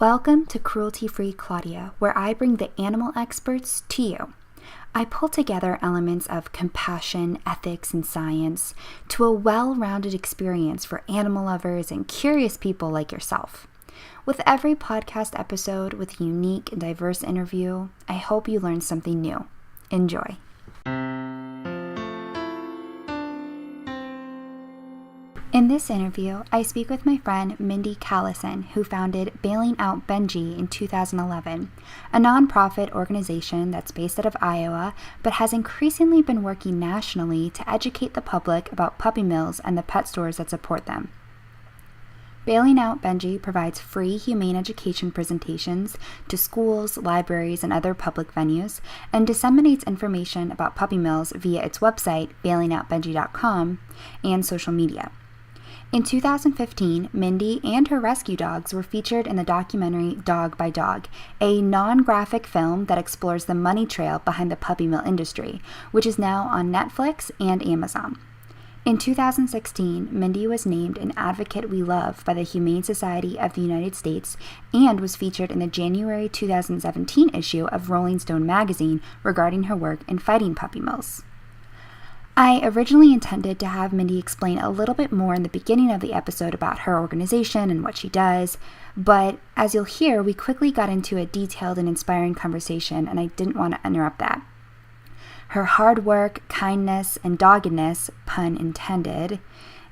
Welcome to Cruelty-Free Claudia, where I bring the animal experts to you. I pull together elements of compassion, ethics, and science to a well-rounded experience for animal lovers and curious people like yourself. With every podcast episode with a unique and diverse interview, I hope you learn something new. Enjoy. In this interview, I speak with my friend Mindi, who founded Bailing Out Benji in 2011, a nonprofit organization that's based out of Iowa, but has increasingly been working nationally to educate the public about puppy mills and the pet stores that support them. Bailing Out Benji provides free humane education presentations to schools, libraries, and other public venues, and disseminates information about puppy mills via its website, bailingoutbenji.com, and social media. In 2015, Mindi and her rescue dogs were featured in the documentary Dog by Dog, a non-graphic film that explores the money trail behind the puppy mill industry, which is now on Netflix and Amazon. In 2016, Mindi was named an Advocate We Love by the Humane Society of the United States and was featured in the January 2017 issue of Rolling Stone magazine regarding her work in fighting puppy mills. I originally intended to have Mindi explain a little bit more in the beginning of the episode about her organization and what she does, but as you'll hear, we quickly got into a detailed and inspiring conversation, and I didn't want to interrupt that. Her hard work, kindness, and doggedness, pun intended,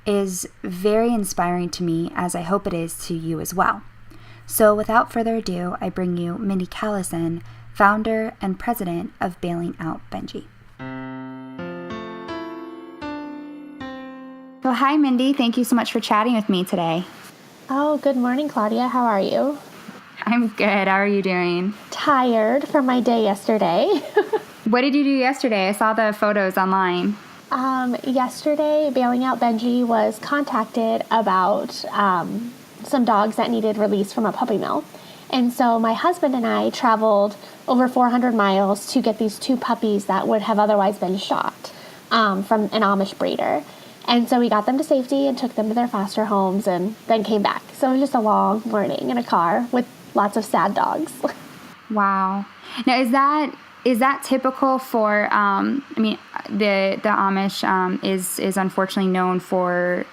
is very inspiring to me, as I hope it is to you as well. So without further ado, I bring you Mindi, founder and president of Bailing Out Benji. Well, hi, Mindi. Thank you so much for chatting with me today. Oh, good morning, Claudia. How are you? I'm good. How are you doing? Tired from my day yesterday. What did you do yesterday? I saw the photos online. Yesterday, Bailing Out Benji was contacted about some dogs that needed release from a puppy mill. And so my husband and I traveled over 400 miles to get these two puppies that would have otherwise been shot from an Amish breeder. And so we got them to safety and took them to their foster homes and then came back. So it was just a long morning in a car with lots of sad dogs. Wow. Now, is that typical for, the Amish is unfortunately known for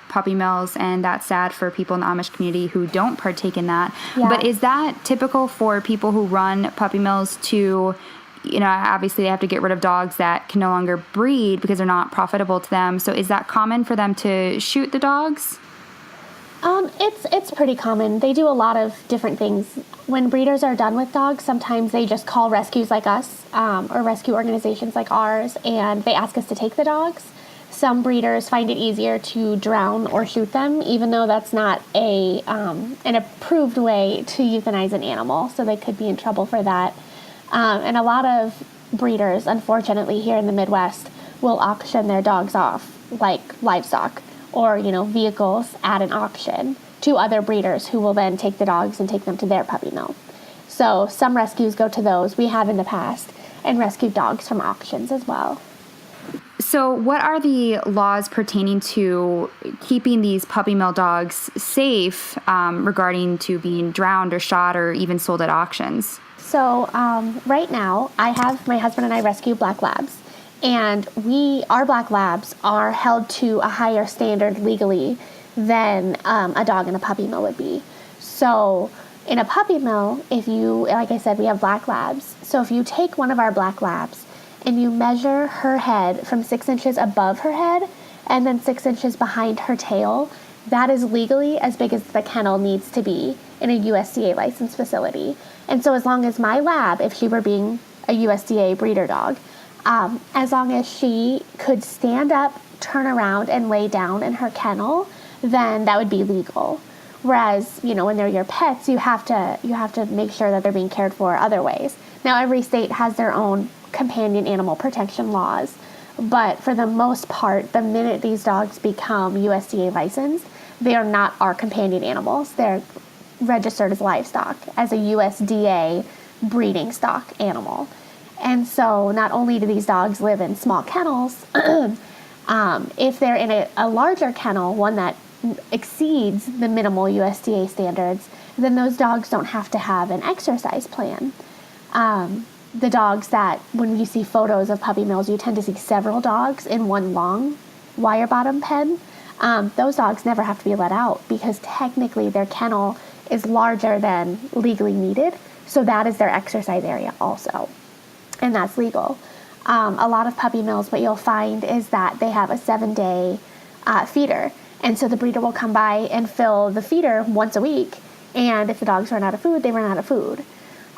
puppy mills, and that's sad for people in the Amish community who don't partake in that. Yeah. But is that typical for people who run puppy mills to, obviously they have to get rid of dogs that can no longer breed because they're not profitable to them. So is that common for them to shoot the dogs? It's pretty common. They do a lot of different things. When breeders are done with dogs, sometimes they just call rescues like us, or rescue organizations like ours, and they ask us to take the dogs. Some breeders find it easier to drown or shoot them, even though that's not an approved way to euthanize an animal, so they could be in trouble for that. And a lot of breeders, unfortunately, here in the Midwest, will auction their dogs off like livestock or, vehicles at an auction to other breeders who will then take the dogs and take them to their puppy mill. So some rescues go to those. We have in the past, and rescued dogs from auctions as well. So what are the laws pertaining to keeping these puppy mill dogs safe regarding to being drowned or shot or even sold at auctions? So right now, my husband and I rescue black labs, and our black labs are held to a higher standard legally than a dog in a puppy mill would be. So in a puppy mill, like I said, we have black labs. So if you take one of our black labs and you measure her head from 6 inches above her head and then 6 inches behind her tail, that is legally as big as the kennel needs to be in a USDA licensed facility. And so as long as my lab, if she were being a USDA breeder dog, as long as she could stand up, turn around, and lay down in her kennel, then that would be legal. Whereas, when they're your pets, you have to make sure that they're being cared for other ways. Now, every state has their own companion animal protection laws, but for the most part, the minute these dogs become USDA licensed, they are not our companion animals. They're registered as livestock, as a USDA breeding stock animal. And so not only do these dogs live in small kennels, if they're in a larger kennel, one that exceeds the minimal USDA standards, then those dogs don't have to have an exercise plan. The dogs that, when you see photos of puppy mills, you tend to see several dogs in one long wire bottom pen. Those dogs never have to be let out because technically their kennel is larger than legally needed. So that is their exercise area also. And that's legal. A lot of puppy mills, what you'll find is that they have a 7-day feeder. And so the breeder will come by and fill the feeder once a week. And if the dogs run out of food, they run out of food.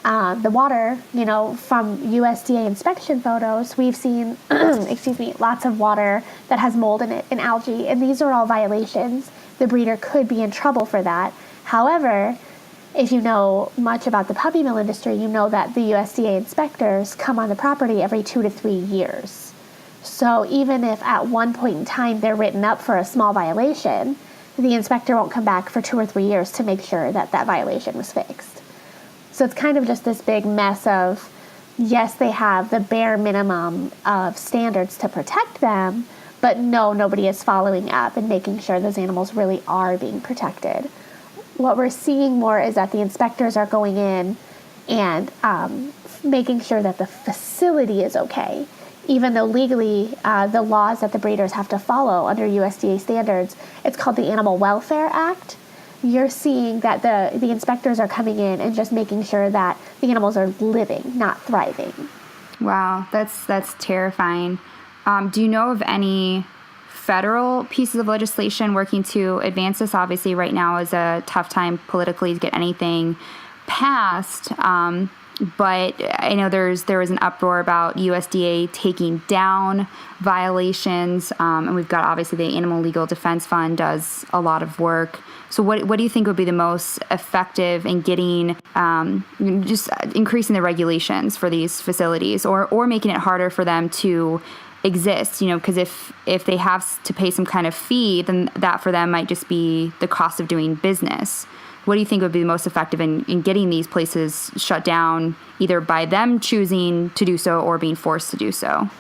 The water, from USDA inspection photos, we've seen, lots of water that has mold in it and algae, and these are all violations. The breeder could be in trouble for that. However, if you know much about the puppy mill industry, you know that the USDA inspectors come on the property every 2 to 3 years. So even if at one point in time they're written up for a small violation, the inspector won't come back for 2 or 3 years to make sure that that violation was fixed. So it's kind of just this big mess of, yes, they have the bare minimum of standards to protect them, but no, nobody is following up and making sure those animals really are being protected. What we're seeing more is that the inspectors are going in and making sure that the facility is okay, even though legally the laws that the breeders have to follow under USDA standards, it's called the Animal Welfare Act. You're seeing that the inspectors are coming in and just making sure that the animals are living, not thriving. Wow, that's terrifying. Do you know of any federal pieces of legislation working to advance this? Obviously, right now is a tough time politically to get anything passed. But I know there was an uproar about USDA taking down violations, and we've got obviously the Animal Legal Defense Fund does a lot of work. So what do you think would be the most effective in getting just increasing the regulations for these facilities, or making it harder for them to exist? Because if they have to pay some kind of fee, then that for them might just be the cost of doing business. What do you think would be the most effective in getting these places shut down, either by them choosing to do so or being forced to do so?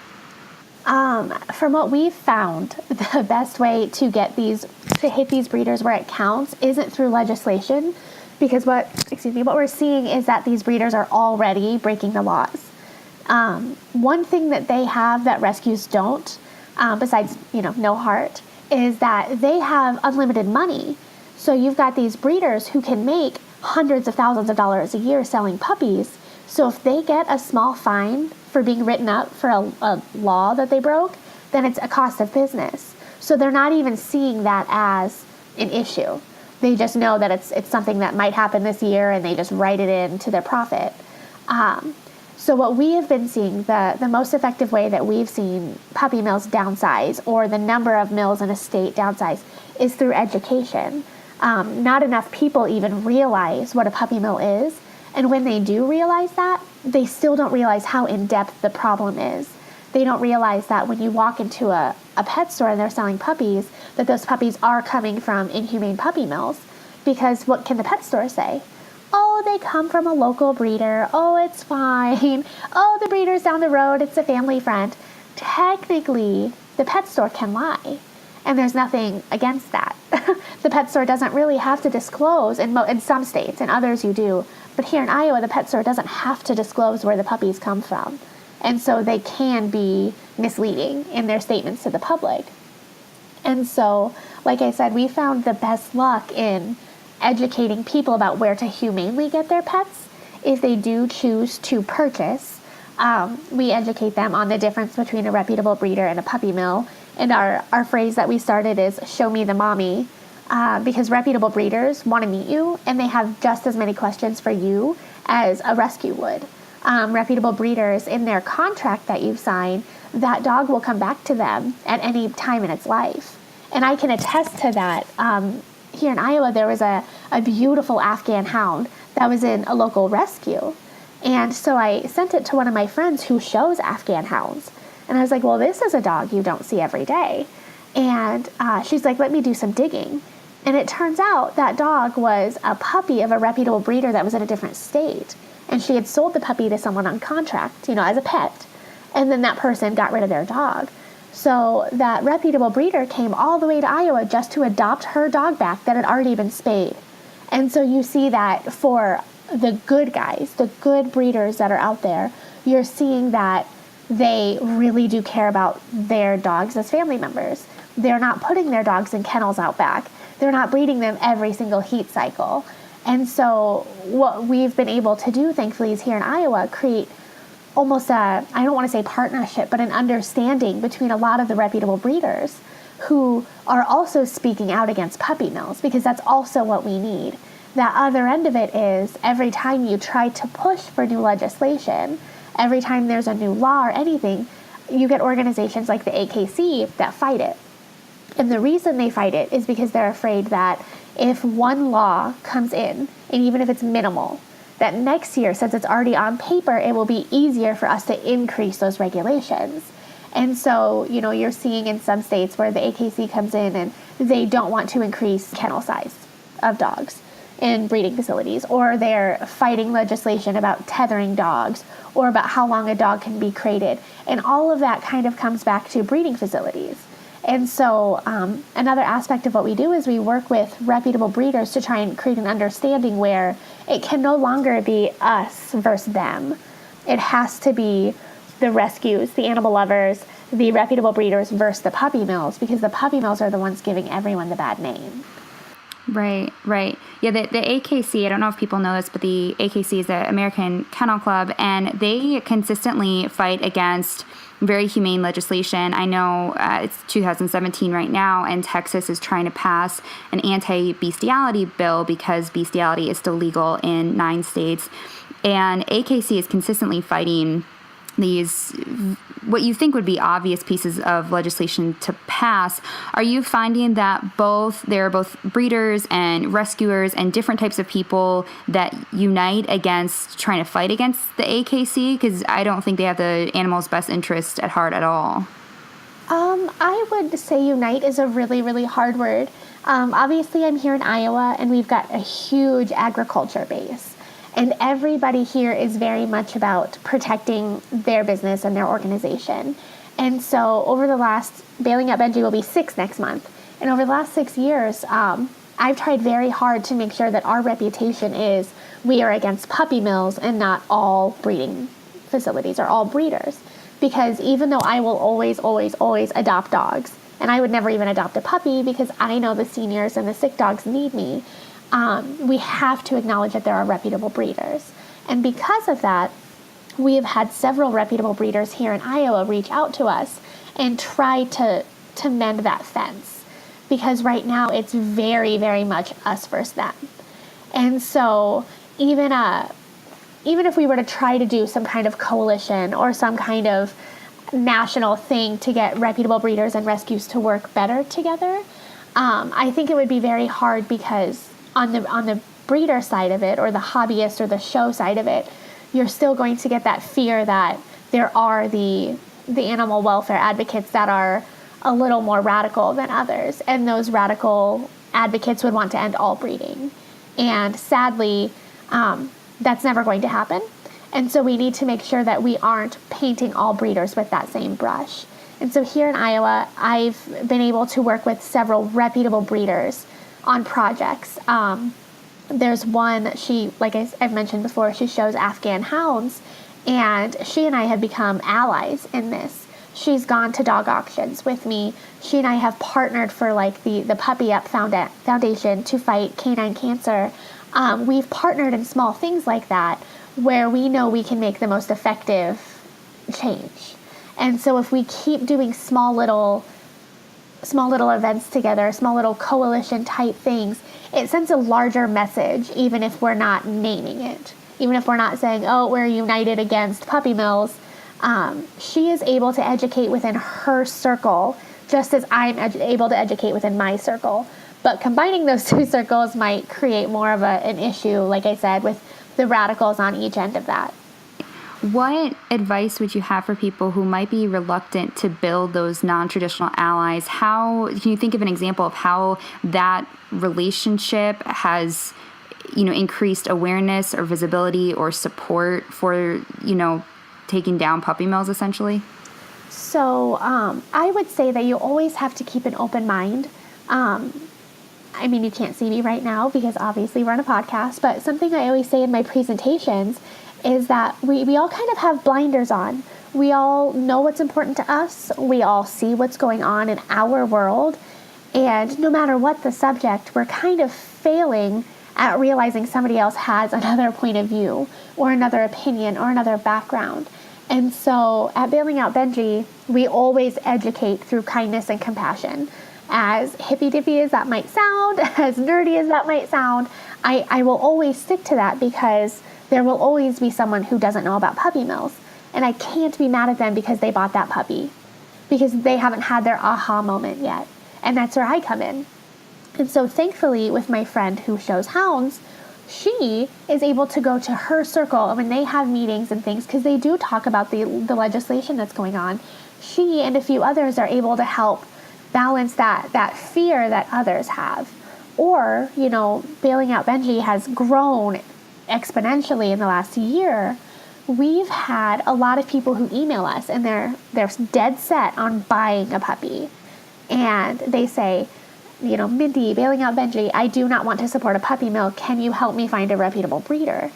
From what we've found, the best way to hit these breeders where it counts isn't through legislation, because what we're seeing is that these breeders are already breaking the laws. One thing that they have that rescues don't, besides no heart, is that they have unlimited money. So you've got these breeders who can make hundreds of thousands of dollars a year selling puppies. So if they get a small fine for being written up for a law that they broke, then it's a cost of business. So they're not even seeing that as an issue. They just know that it's something that might happen this year, and they just write it into their profit. So what we have been seeing, the most effective way that we've seen puppy mills downsize, or the number of mills in a state downsize, is through education. Not enough people even realize what a puppy mill is. And when they do realize that, they still don't realize how in-depth the problem is. They don't realize that when you walk into a pet store and they're selling puppies, that those puppies are coming from inhumane puppy mills. Because what can the pet store say? Oh, they come from a local breeder. Oh, it's fine. Oh, the breeder's down the road. It's a family friend. Technically, the pet store can lie. And there's nothing against that. The pet store doesn't really have to disclose, in some states, and others you do. But here in Iowa, the pet store doesn't have to disclose where the puppies come from. And so they can be misleading in their statements to the public. And so, like I said, we found the best luck in educating people about where to humanely get their pets if they do choose to purchase. We educate them on the difference between a reputable breeder and a puppy mill. And our phrase that we started is, show me the mommy, because reputable breeders want to meet you, and they have just as many questions for you as a rescue would. Reputable breeders, in their contract that you've signed, that dog will come back to them at any time in its life. And I can attest to that. Here in Iowa, there was a beautiful Afghan hound that was in a local rescue. And so I sent it to one of my friends who shows Afghan hounds. And I was like, well, this is a dog you don't see every day. And she's like, let me do some digging. And it turns out that dog was a puppy of a reputable breeder that was in a different state. And she had sold the puppy to someone on contract, as a pet. And then that person got rid of their dog. So that reputable breeder came all the way to Iowa just to adopt her dog back that had already been spayed. And so you see that for the good guys, the good breeders that are out there, you're seeing that they really do care about their dogs as family members. They're not putting their dogs in kennels out back. They're not breeding them every single heat cycle. And so what we've been able to do, thankfully, is here in Iowa, create almost I don't want to say partnership, but an understanding between a lot of the reputable breeders who are also speaking out against puppy mills, because that's also what we need. The other end of it is every time you try to push for new legislation, every time there's a new law or anything, you get organizations like the AKC that fight it. And the reason they fight it is because they're afraid that if one law comes in, and even if it's minimal, that next year, since it's already on paper, it will be easier for us to increase those regulations. And so, you're seeing in some states where the AKC comes in and they don't want to increase kennel size of dogs in breeding facilities, or they're fighting legislation about tethering dogs, or about how long a dog can be crated. And all of that kind of comes back to breeding facilities. And so another aspect of what we do is we work with reputable breeders to try and create an understanding where it can no longer be us versus them. It has to be the rescues, the animal lovers, the reputable breeders versus the puppy mills, because the puppy mills are the ones giving everyone the bad name. Right. Yeah, the AKC, I don't know if people know this, but the AKC is the American Kennel Club, and they consistently fight against very humane legislation. I know it's 2017 right now, and Texas is trying to pass an anti-bestiality bill because bestiality is still legal in 9 states. And AKC is consistently fighting these, what you think would be obvious pieces of legislation to pass. Are you finding that there are both breeders and rescuers and different types of people that unite against trying to fight against the AKC? Because I don't think they have the animal's best interest at heart at all. I would say unite is a really, really hard word. Obviously, I'm here in Iowa, and we've got a huge agriculture base. And everybody here is very much about protecting their business and their organization. And so over the last, Bailing Out Benji will be 6 next month. And over the last 6 years, I've tried very hard to make sure that our reputation is we are against puppy mills and not all breeding facilities or all breeders. Because even though I will always, always, always adopt dogs, and I would never even adopt a puppy because I know the seniors and the sick dogs need me, we have to acknowledge that there are reputable breeders. And because of that, we have had several reputable breeders here in Iowa reach out to us and try to mend that fence. Because right now it's very, very much us versus them. And so even if we were to try to do some kind of coalition or some kind of national thing to get reputable breeders and rescues to work better together, I think it would be very hard, because on the breeder side of it, or the hobbyist or the show side of it, you're still going to get that fear that there are the animal welfare advocates that are a little more radical than others, and those radical advocates would want to end all breeding. And sadly, that's never going to happen. And so we need to make sure that we aren't painting all breeders with that same brush. And so here in Iowa, I've been able to work with several reputable breeders on projects. There's one, like I've mentioned before, she shows Afghan hounds, and she and I have become allies in this. She's gone to dog auctions with me. She and I have partnered for the Puppy Up Foundation to fight canine cancer. We've partnered in small things like that where we know we can make the most effective change. And so if we keep doing small little events together, small little coalition type things, it sends a larger message, even if we're not naming it. Even if we're not saying, oh, we're united against puppy mills. She is able to educate within her circle, just as I'm able to educate within my circle. But combining those two circles might create more of an issue, like I said, with the radicals on each end of that. What advice would you have for people who might be reluctant to build those non-traditional allies? How can you think of an example of how that relationship has, increased awareness or visibility or support for, taking down puppy mills, essentially? So I would say that you always have to keep an open mind. I mean, you can't see me right now because obviously we're on a podcast, but something I always say in my presentations is that we all kind of have blinders on. We all know what's important to us. We all see what's going on in our world. And no matter what the subject, we're kind of failing at realizing somebody else has another point of view or another opinion or another background. And so at Bailing Out Benji, we always educate through kindness and compassion. As hippy-dippy as that might sound, as nerdy as that might sound, I will always stick to that because there will always be someone who doesn't know about puppy mills. And I can't be mad at them because they bought that puppy, because they haven't had their aha moment yet. And that's where I come in. And so thankfully, with my friend who shows hounds, she is able to go to her circle when they have meetings and things, because they do talk about the legislation that's going on. She and a few others are able to help balance that fear that others have. Or, Bailing Out Benji has grown exponentially in the last year. We've had a lot of people who email us and they're dead set on buying a puppy. And they say, Mindi, Bailing Out Benji, I do not want to support a puppy mill. Can you help me find a reputable breeder?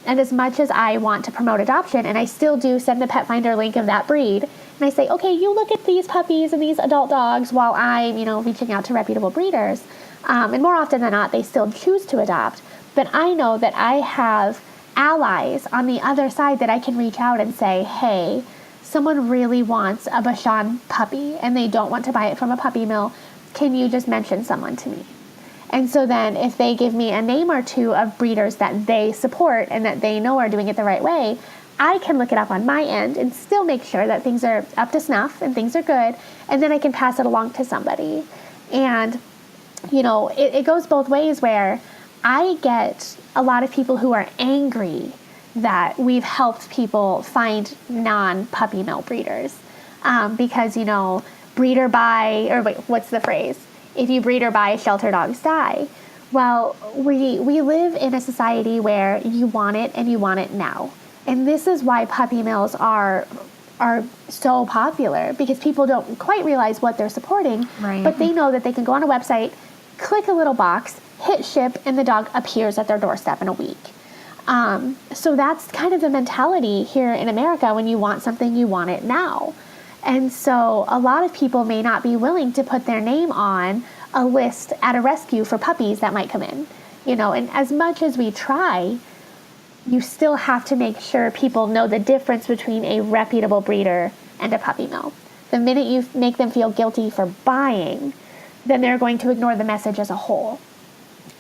And as much as I want to promote adoption, and I still do send the pet finder link of that breed, and I say, okay, you look at these puppies and these adult dogs while I'm, reaching out to reputable breeders. And more often than not, they still choose to adopt. But I know that I have allies on the other side that I can reach out and say, hey, someone really wants a Bashan puppy and they don't want to buy it from a puppy mill. Can you just mention someone to me? And so then if they give me a name or two of breeders that they support and that they know are doing it the right way, I can look it up on my end and still make sure that things are up to snuff and things are good. And then I can pass it along to somebody. And, it goes both ways where I get a lot of people who are angry that we've helped people find non-puppy mill breeders. Because, breeder buy, or wait, what's the phrase? If you breed or buy, shelter dogs die. Well, we live in a society where you want it and you want it now. And this is why puppy mills are so popular, because people don't quite realize what they're supporting, right. But they know that they can go on a website, click a little box, hit ship, and the dog appears at their doorstep in a week. So that's kind of the mentality here in America. When you want something, you want it now. And so a lot of people may not be willing to put their name on a list at a rescue for puppies that might come in. And as much as we try, you still have to make sure people know the difference between a reputable breeder and a puppy mill. The minute you make them feel guilty for buying, then they're going to ignore the message as a whole.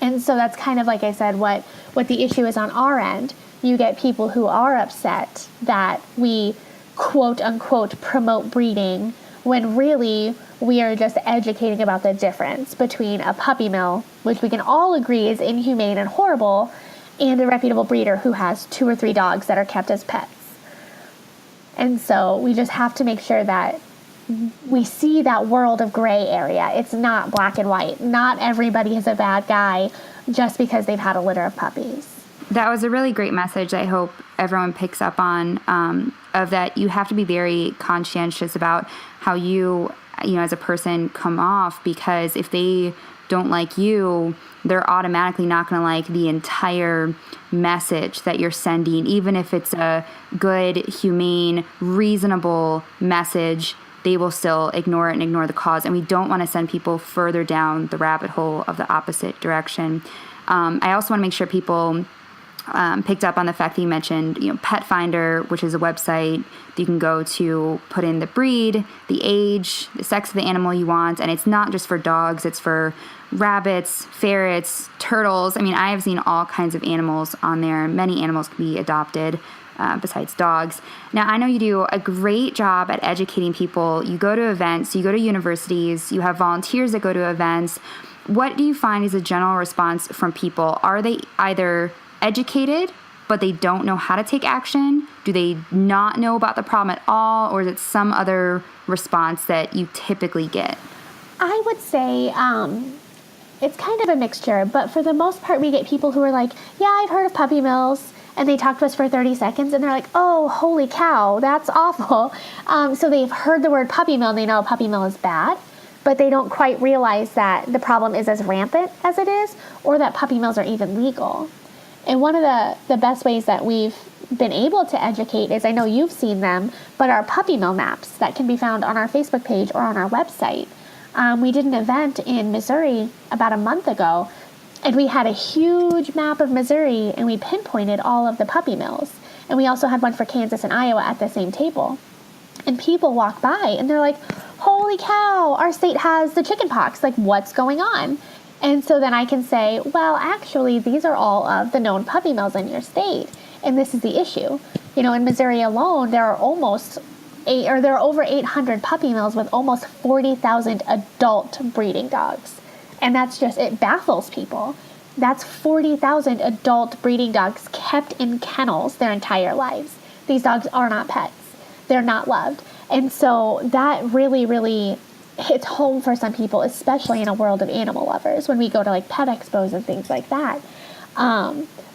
And so that's kind of, like I said, what the issue is on our end. You get people who are upset that we quote unquote promote breeding, when really we are just educating about the difference between a puppy mill, which we can all agree is inhumane and horrible, and a reputable breeder who has 2 or 3 dogs that are kept as pets. And so we just have to make sure that we see that world of gray area. It's not black and white. Not everybody is a bad guy just because they've had a litter of puppies. That was a really great message I hope everyone picks up on, of that you have to be very conscientious about how you as a person come off, because if they don't like you, they're automatically not going to like the entire message that you're sending. Even if it's a good, humane, reasonable message, they will still ignore it and ignore the cause. And we don't want to send people further down the rabbit hole of the opposite direction. I also want to make sure people picked up on the fact that you mentioned, Pet Finder, which is a website that you can go to put in the breed, the age, the sex of the animal you want. And it's not just for dogs, it's for rabbits, ferrets, turtles. I mean, I have seen all kinds of animals on there. Many animals can be adopted besides dogs. Now, I know you do a great job at educating people. You go to events, you go to universities, you have volunteers that go to events. What do you find is a general response from people? Are they either educated, but they don't know how to take action? Do they not know about the problem at all? Or is it some other response that you typically get? I would say it's kind of a mixture, but for the most part, we get people who are like, yeah, I've heard of puppy mills, and they talk to us for 30 seconds, and they're like, oh, holy cow, that's awful. So they've heard the word puppy mill, and they know a puppy mill is bad. but they don't quite realize that the problem is as rampant as it is, or that puppy mills are even legal. And one of the best ways that we've been able to educate is, I know you've seen them, but our puppy mill maps that can be found on our Facebook page or on our website. We did an event in Missouri about a month ago, and we had a huge map of Missouri, and we pinpointed all of the puppy mills. And we also had one for Kansas and Iowa at the same table. And people walk by, and they're like, holy cow, our state has the chicken pox. Like, what's going on? And so then I can say, well, actually, these are all of the known puppy mills in your state. And this is the issue. You know, in Missouri alone, there are over 800 puppy mills with almost 40,000 adult breeding dogs. And that's just, it baffles people. That's 40,000 adult breeding dogs kept in kennels their entire lives. These dogs are not pets. They're not loved. And so that really, really hits home for some people, especially in a world of animal lovers, when we go to like pet expos and things like that.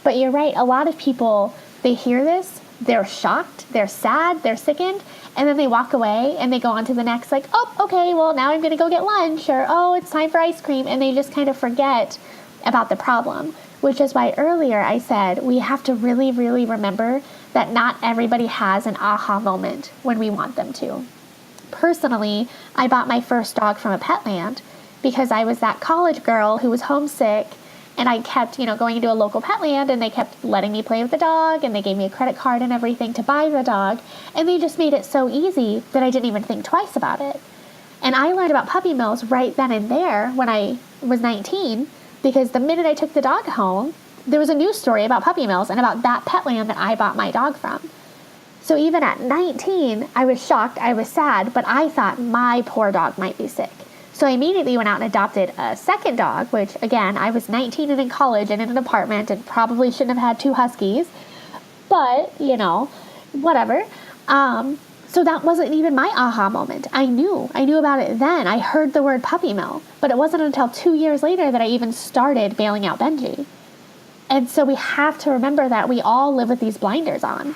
But you're right. A lot of people, they hear this, they're shocked, they're sad, they're sickened, and then they walk away and they go on to the next, like, oh, okay, well, now I'm going to go get lunch, or, oh, it's time for ice cream. And they just kind of forget about the problem, which is why earlier I said we have to really, really remember that not everybody has an aha moment when we want them to. Personally, I bought my first dog from a Petland because I was that college girl who was homesick, and I kept, going into a local Petland, and they kept letting me play with the dog, and they gave me a credit card and everything to buy the dog, and they just made it so easy that I didn't even think twice about it. And I learned about puppy mills right then and there when I was 19, because the minute I took the dog home, there was a news story about puppy mills and about that Petland that I bought my dog from. So even at 19, I was shocked, I was sad, but I thought my poor dog might be sick. So I immediately went out and adopted a second dog, which, again, I was 19 and in college and in an apartment and probably shouldn't have had two huskies. But, whatever. So that wasn't even my aha moment. I knew about it then. I heard the word puppy mill, but it wasn't until 2 years later that I even started bailing out Benji. And so we have to remember that we all live with these blinders on.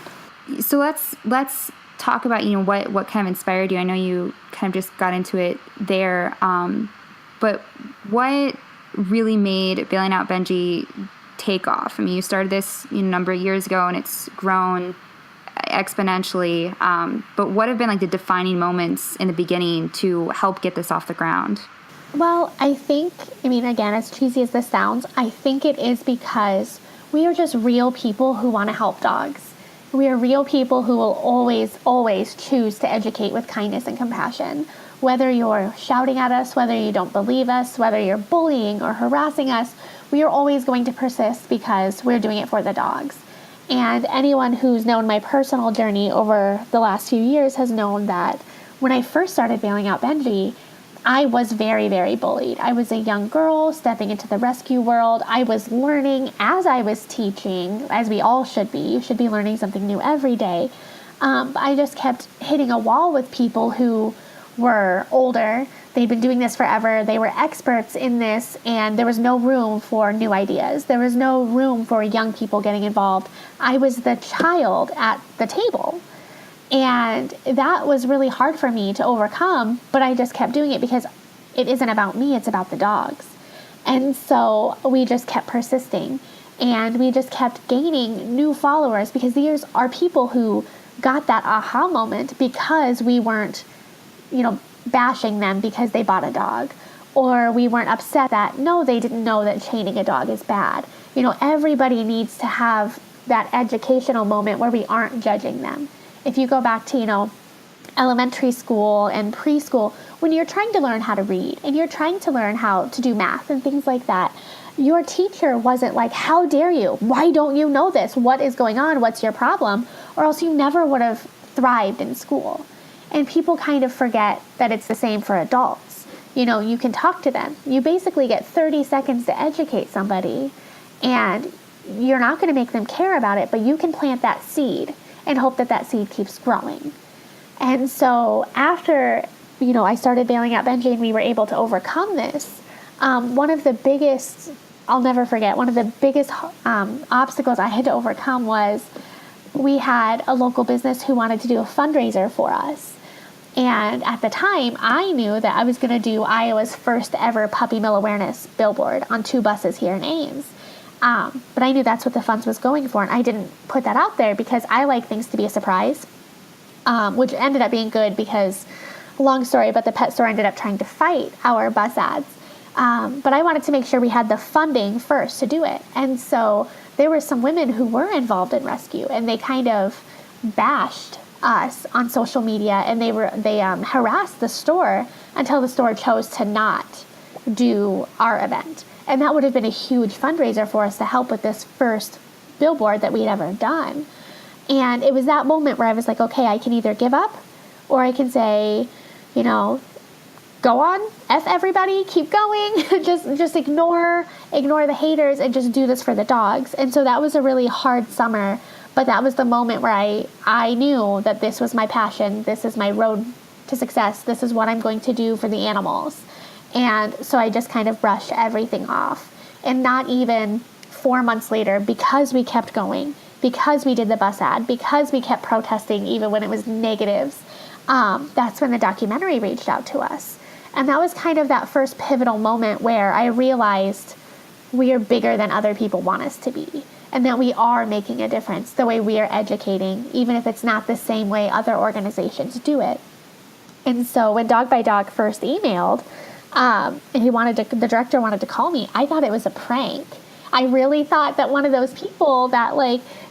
So let's talk about, what kind of inspired you. I know you kind of just got into it there, but what really made bailing out Benji take off? I mean, you started this a number of years ago, and it's grown exponentially, but what have been like the defining moments in the beginning to help get this off the ground? Well, again, as cheesy as this sounds, I think it is because we are just real people who want to help dogs. We are real people who will always, always choose to educate with kindness and compassion. Whether you're shouting at us, whether you don't believe us, whether you're bullying or harassing us, we are always going to persist because we're doing it for the dogs. And anyone who's known my personal journey over the last few years has known that when I first started bailing out Benji, I was very, very bullied. I was a young girl stepping into the rescue world. I was learning as I was teaching, as we all should be. You should be learning something new every day. I just kept hitting a wall with people who were older. They'd been doing this forever. They were experts in this, and there was no room for new ideas. There was no room for young people getting involved. I was the child at the table. And that was really hard for me to overcome, but I just kept doing it because it isn't about me, it's about the dogs. And so we just kept persisting, and we just kept gaining new followers because these are people who got that aha moment because we weren't, bashing them because they bought a dog, or we weren't upset that, no, they didn't know that chaining a dog is bad. Everybody needs to have that educational moment where we aren't judging them. If you go back to, elementary school and preschool, when you're trying to learn how to read and you're trying to learn how to do math and things like that, your teacher wasn't like, how dare you? Why don't you know this? What is going on? What's your problem? Or else you never would have thrived in school. And people kind of forget that it's the same for adults. You can talk to them. You basically get 30 seconds to educate somebody, and you're not going to make them care about it, but you can plant that seed and hope that that seed keeps growing. And so after, I started bailing out Benji and we were able to overcome this, one of the biggest obstacles I had to overcome was we had a local business who wanted to do a fundraiser for us. And at the time, I knew that I was going to do Iowa's first ever puppy mill awareness billboard on 2 buses here in Ames. But I knew that's what the funds was going for, and I didn't put that out there because I like things to be a surprise, which ended up being good because, long story, but the pet store ended up trying to fight our bus ads. But I wanted to make sure we had the funding first to do it. And so there were some women who were involved in rescue, and they kind of bashed us on social media, and they harassed the store until the store chose to not do our event. And that would have been a huge fundraiser for us to help with this first billboard that we'd ever done. And it was that moment where I was like, okay, I can either give up or I can say, go on, F everybody, keep going, just ignore the haters and just do this for the dogs. And so that was a really hard summer, but that was the moment where I knew that this was my passion, this is my road to success, this is what I'm going to do for the animals. And so I just kind of brushed everything off. And not even 4 months later, because we kept going, because we did the bus ad, because we kept protesting even when it was negatives, that's when the documentary reached out to us. And that was kind of that first pivotal moment where I realized we are bigger than other people want us to be, and that we are making a difference the way we are educating, even if it's not the same way other organizations do it. And so when Dog by Dog first emailed, and the director wanted to call me, I thought it was a prank. I really thought that one of those people that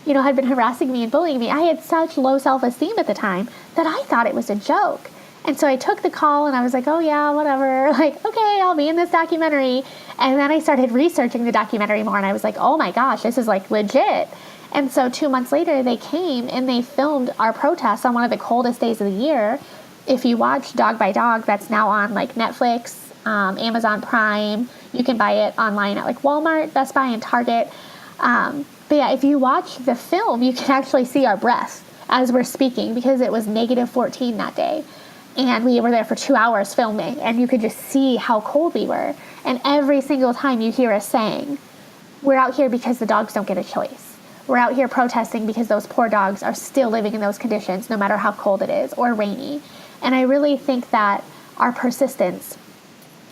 had been harassing me and bullying me, I had such low self-esteem at the time that I thought it was a joke. And so I took the call and I was like, oh yeah, whatever. Okay, I'll be in this documentary. And then I started researching the documentary more and I was like, oh my gosh, this is legit. And so 2 months later they came and they filmed our protest on one of the coldest days of the year. If you watch Dog by Dog, that's now on Netflix, Amazon Prime. You can buy it online at Walmart, Best Buy, and Target. But yeah, if you watch the film, you can actually see our breath as we're speaking because it was -14 that day. And we were there for 2 hours filming, and you could just see how cold we were. And every single time you hear us saying, we're out here because the dogs don't get a choice. We're out here protesting because those poor dogs are still living in those conditions, no matter how cold it is or rainy. And I really think that our persistence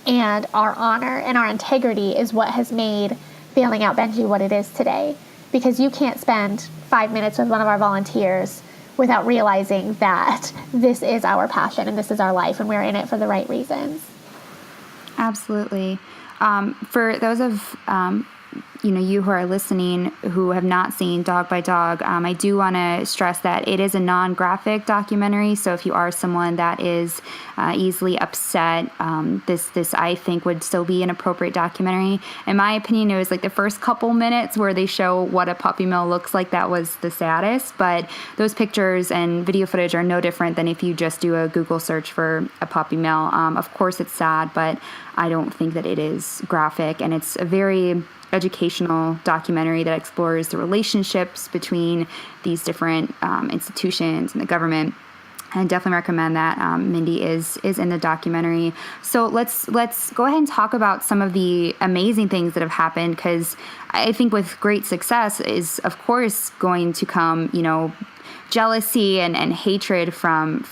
and our honor and our integrity is what has made Bailing Out Benji what it is today. Because you can't spend 5 minutes with one of our volunteers without realizing that this is our passion and this is our life and we're in it for the right reasons. Absolutely. For those of you who are listening who have not seen Dog by Dog, I do want to stress that it is a non-graphic documentary. So if you are someone that is easily upset, this I think would still be an appropriate documentary. In my opinion, it was the first couple minutes where they show what a puppy mill looks like that was the saddest. But those pictures and video footage are no different than if you just do a Google search for a puppy mill. Of course, it's sad, but I don't think that it is graphic, and it's a very educational documentary that explores the relationships between these different institutions and the government. I definitely recommend that. Mindi is in the documentary. So let's go ahead and talk about some of the amazing things that have happened, because I think with great success is, of course, going to come, jealousy and hatred from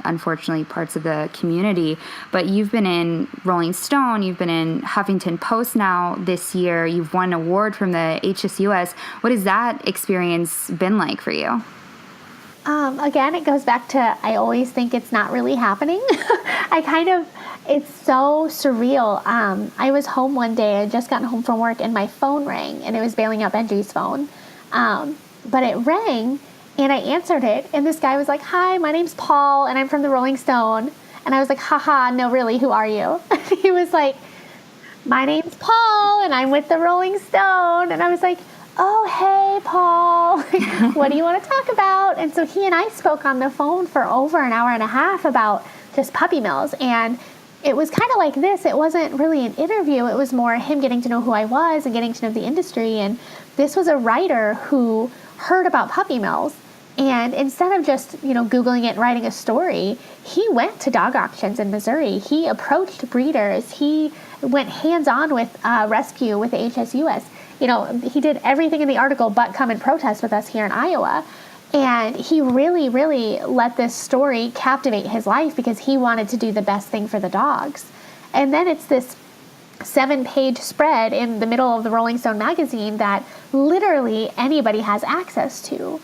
unfortunately parts of the community. But you've been in Rolling Stone, you've been in Huffington Post now this year, you've won an award from the HSUS. What has that experience been like for you? Again, it goes back to, I always think it's not really happening. It's so surreal. I was home one day, I had just gotten home from work and my phone rang, and it was Bailing Out Benji's phone. But it rang and I answered it, and this guy was like, hi, my name's Paul and I'm from the Rolling Stone. And I was like, haha, no, really, who are you? He was like, my name's Paul and I'm with the Rolling Stone. And I was like, oh, hey, Paul, what do you want to talk about? And so he and I spoke on the phone for over an hour and a half about just puppy mills. And it was kind of like this. It wasn't really an interview. It was more him getting to know who I was and getting to know the industry. And this was a writer who heard about puppy mills. And instead of just, Googling it and writing a story, he went to dog auctions in Missouri. He approached breeders. He went hands-on with rescue with the HSUS. He did everything in the article but come and protest with us here in Iowa. And he really, really let this story captivate his life because he wanted to do the best thing for the dogs. And then it's this 7-page spread in the middle of the Rolling Stone magazine that literally anybody has access to.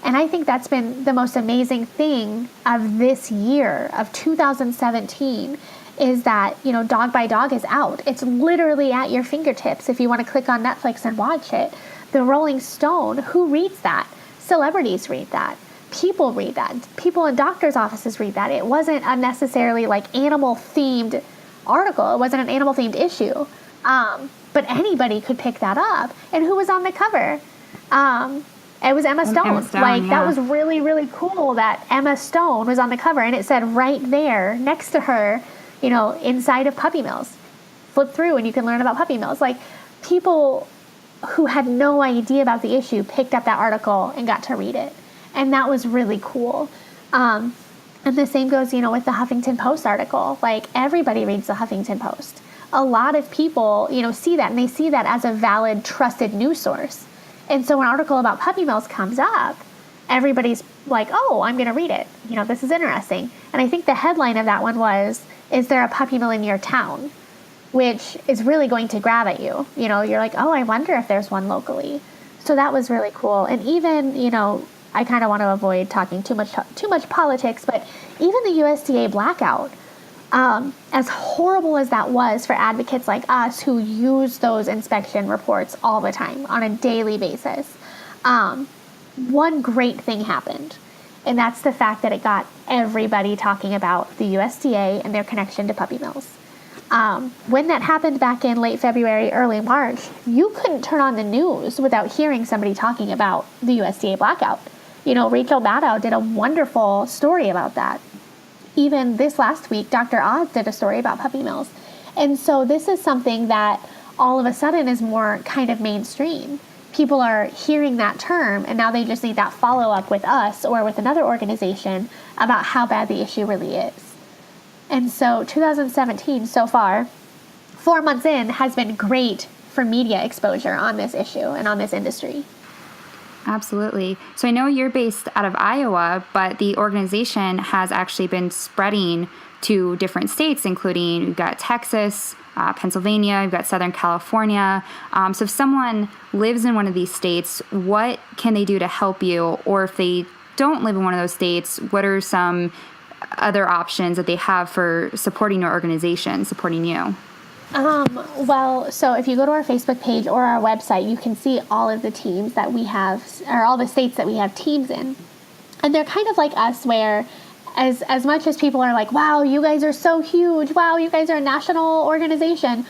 And I think that's been the most amazing thing of this year, of 2017, is that, Dog by Dog is out. It's literally at your fingertips if you want to click on Netflix and watch it. The Rolling Stone, who reads that? Celebrities read that. People read that. People in doctors' offices read that. It wasn't a necessarily animal-themed article. It wasn't an animal-themed issue. But anybody could pick that up. And who was on the cover? It was Emma Stone. That was really, really cool that Emma Stone was on the cover. And it said right there next to her, inside of puppy mills. Flip through and you can learn about puppy mills. People who had no idea about the issue picked up that article and got to read it. And that was really cool. And the same goes, with the Huffington Post article. Everybody reads the Huffington Post. A lot of people, see that, and they see that as a valid, trusted news source. And so when an article about puppy mills comes up, everybody's like, oh, I'm going to read it. This is interesting. And I think the headline of that one was, is there a puppy mill in your town? Which is really going to grab at you. You're like, oh, I wonder if there's one locally. So that was really cool. And even, I kind of want to avoid talking too much politics, but even the USDA blackout, as horrible as that was for advocates like us who use those inspection reports all the time on a daily basis, one great thing happened. And that's the fact that it got everybody talking about the USDA and their connection to puppy mills. When that happened back in late February, early March, you couldn't turn on the news without hearing somebody talking about the USDA blackout. Rachel Maddow did a wonderful story about that. Even this last week, Dr. Oz did a story about puppy mills. And so this is something that all of a sudden is more kind of mainstream. People are hearing that term, and now they just need that follow-up with us or with another organization about how bad the issue really is. And so 2017 so far, 4 months in, has been great for media exposure on this issue and on this industry. Absolutely. So I know you're based out of Iowa, but the organization has actually been spreading to different states, including you've got Texas, Pennsylvania, you've got Southern California. So if someone lives in one of these states, what can they do to help you? Or if they don't live in one of those states, what are some other options that they have for supporting your organization, supporting you? Well, so if you go to our Facebook page or our website, you can see all of the teams that we have, or all the states that we have teams in. And they're kind of like us where as much as people are like, wow, you guys are so huge. Wow, you guys are a national organization.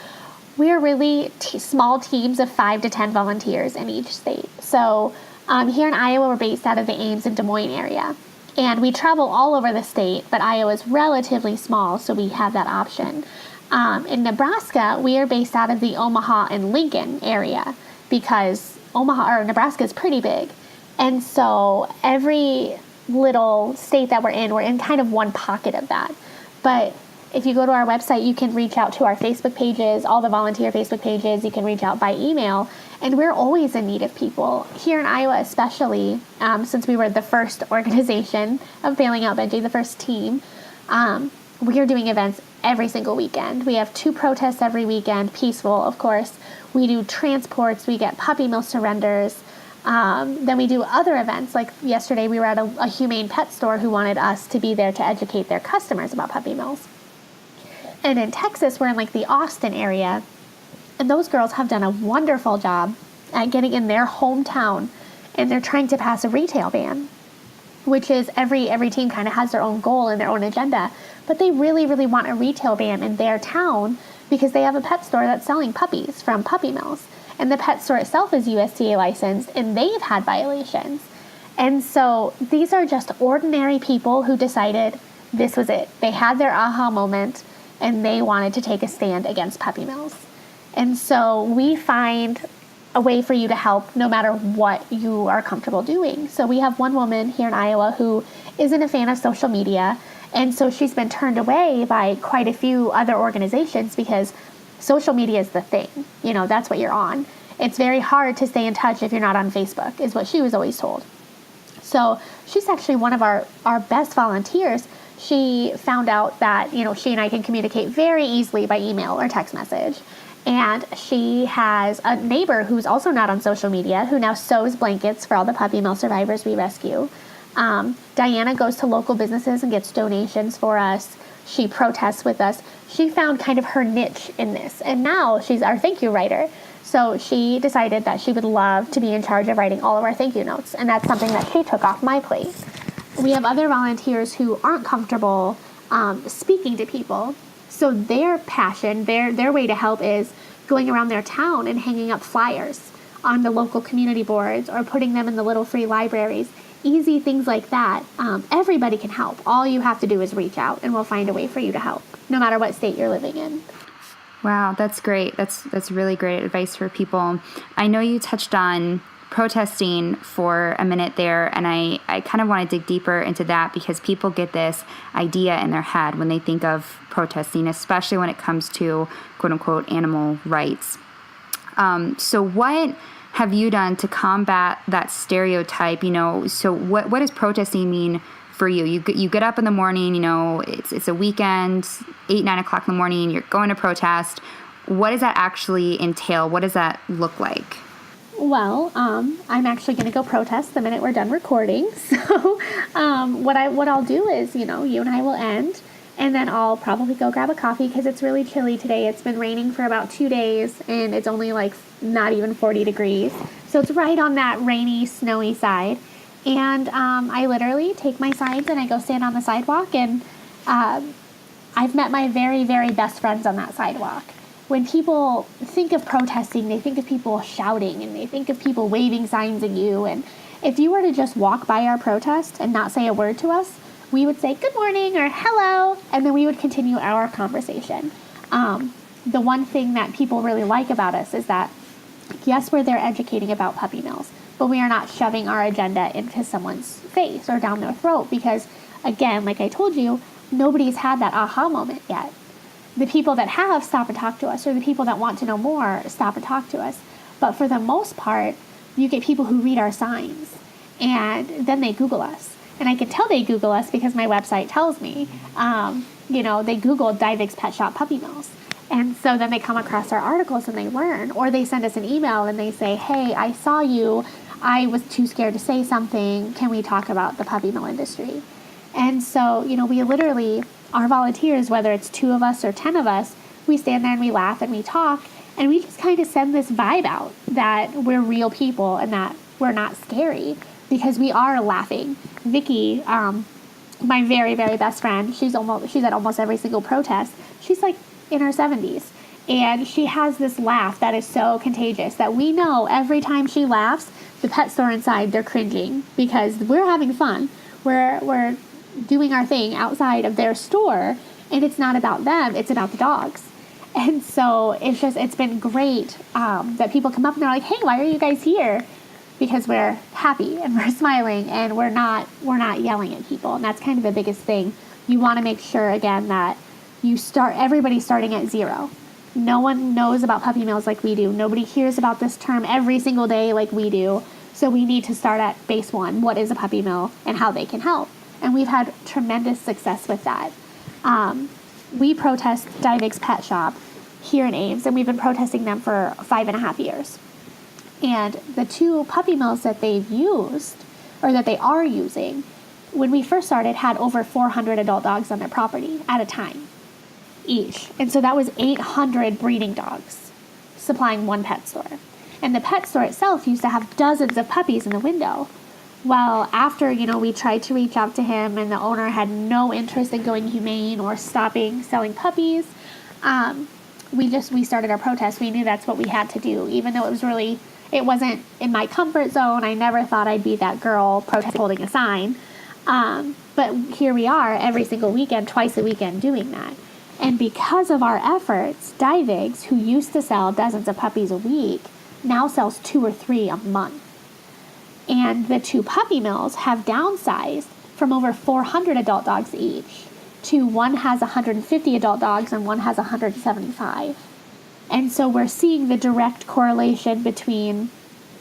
We're really small teams of 5 to 10 volunteers in each state. So here in Iowa, we're based out of the Ames and Des Moines area. And we travel all over the state, but Iowa is relatively small, so we have that option. In Nebraska, we are based out of the Omaha and Lincoln area because Nebraska is pretty big. And so every little state that we're in kind of one pocket of that. But if you go to our website, you can reach out to our Facebook pages, all the volunteer Facebook pages. You can reach out by email. And we're always in need of people. Here in Iowa especially, since we were the first organization of Bailing Out Benji, the first team, we are doing events every single weekend. We have 2 protests every weekend, peaceful, of course. We do transports. We get puppy mill surrenders. Then we do other events. Like yesterday, we were at a humane pet store who wanted us to be there to educate their customers about puppy mills. And in Texas, we're in the Austin area. And those girls have done a wonderful job at getting in their hometown. And they're trying to pass a retail ban, which is every team kind of has their own goal and their own agenda. But they really, really want a retail ban in their town because they have a pet store that's selling puppies from puppy mills. And the pet store itself is USDA licensed, and they've had violations. And so these are just ordinary people who decided this was it. They had their aha moment, and they wanted to take a stand against puppy mills. And so we find a way for you to help no matter what you are comfortable doing. So we have one woman here in Iowa who isn't a fan of social media, and so she's been turned away by quite a few other organizations because social media is the thing. That's what you're on. It's very hard to stay in touch if you're not on Facebook, is what she was always told. So she's actually one of our best volunteers. She found out that, she and I can communicate very easily by email or text message. And she has a neighbor who's also not on social media, who now sews blankets for all the puppy mill survivors we rescue. Diana goes to local businesses and gets donations for us. She protests with us. She found kind of her niche in this. And now she's our thank you writer. So she decided that she would love to be in charge of writing all of our thank you notes. And that's something that she took off my plate. We have other volunteers who aren't comfortable speaking to people. So their passion, their way to help is going around their town and hanging up flyers on the local community boards or putting them in the little free libraries. Easy things like that. Everybody can help. All you have to do is reach out, and we'll find a way for you to help, no matter what state you're living in. Wow, that's great. That's really great advice for people. I know you touched on protesting for a minute there, and I kind of want to dig deeper into that because people get this idea in their head when they think of protesting, especially when it comes to quote-unquote animal rights. So what have you done to combat that stereotype? So what does protesting mean for you? You get up in the morning, it's a weekend, 8, 9 o'clock in the morning, you're going to protest. What does that actually entail? What does that look like? Well, I'm actually going to go protest the minute we're done recording. So what I'll do is, you and I will end, and then I'll probably go grab a coffee because it's really chilly today. It's been raining for about 2 days, and it's only like not even 40 degrees. So it's right on that rainy, snowy side. And I literally take my signs and I go stand on the sidewalk, and I've met my very, very best friends on that sidewalk. When people think of protesting, they think of people shouting, and they think of people waving signs at you. And if you were to just walk by our protest and not say a word to us, we would say good morning or hello, and then we would continue our conversation. The one thing that people really like about us is that, yes, we're there educating about puppy mills, but we are not shoving our agenda into someone's face or down their throat because, again, like I told you, nobody's had that aha moment yet. The people that have stop and talk to us, or the people that want to know more stop and talk to us. But for the most part, you get people who read our signs, and then they Google us. And I can tell they Google us because my website tells me. They Google Divig's Pet Shop Puppy Mills. And so then they come across our articles and they learn. Or they send us an email and they say, hey, I saw you. I was too scared to say something. Can we talk about the puppy mill industry? And so, we literally, our volunteers, whether it's 2 of us or 10 of us, we stand there and we laugh and we talk. And we just kind of send this vibe out that we're real people and that we're not scary because we are laughing. Vicky, my very, very best friend, she's at almost every single protest. She's like in her 70s. And she has this laugh that is so contagious that we know every time she laughs, the pet store inside, they're cringing because we're having fun. We're doing our thing outside of their store, and it's not about them, it's about the dogs. And so it's been great that people come up and they're like, hey, why are you guys here? Because we're happy and we're smiling and we're not yelling at people. And that's kind of the biggest thing. You want to make sure, again, that everybody's starting at zero. No one knows about puppy mills like we do. Nobody hears about this term every single day like we do. So we need to start at base one. What is a puppy mill and how they can help? And we've had tremendous success with that. We protest Divig's Pet Shop here in Ames, and we've been protesting them for 5.5 years. And the 2 puppy mills that they've used, or that they are using, when we first started, had over 400 adult dogs on their property at a time each. And so that was 800 breeding dogs supplying one pet store. And the pet store itself used to have dozens of puppies in the window. Well, after, we tried to reach out to him and the owner had no interest in going humane or stopping selling puppies, we started our protest. We knew that's what we had to do, even though it wasn't in my comfort zone. I never thought I'd be that girl protest holding a sign. But here we are every single weekend, twice a weekend doing that. And because of our efforts, Divig's, who used to sell dozens of puppies a week, now sells 2 or 3 a month. And the 2 puppy mills have downsized from over 400 adult dogs each to one has 150 adult dogs and one has 175. And so we're seeing the direct correlation between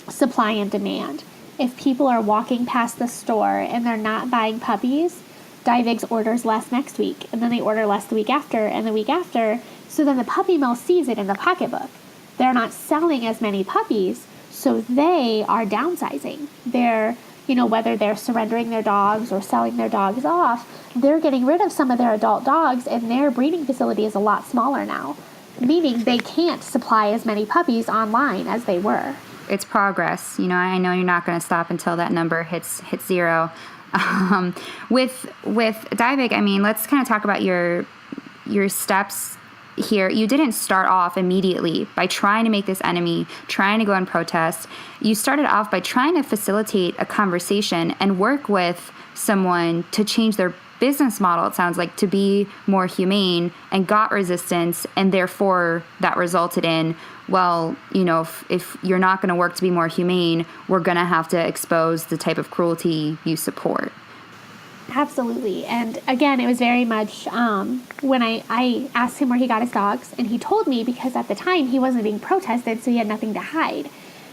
supply and demand. if people are walking past the store and they're not buying puppies, Divex orders less next week, and then they order less the week after and the week after. So then the puppy mill sees it in the pocketbook. They're not selling as many puppies, so they are downsizing. They're, whether they're surrendering their dogs or selling their dogs off, they're getting rid of some of their adult dogs, and their breeding facility is a lot smaller now, meaning they can't supply as many puppies online as they were. It's progress. I know you're not going to stop until that number hits zero. With Divex, let's kind of talk about your steps here. You didn't start off immediately by trying to make this enemy, trying to go and protest. You started off by trying to facilitate a conversation and work with someone to change their business model, it sounds like, to be more humane, and got resistance, and therefore that resulted in, well, if you're not going to work to be more humane, we're going to have to expose the type of cruelty you support. Absolutely. And again, it was very much when I asked him where he got his dogs, and he told me because at the time he wasn't being protested, so he had nothing to hide.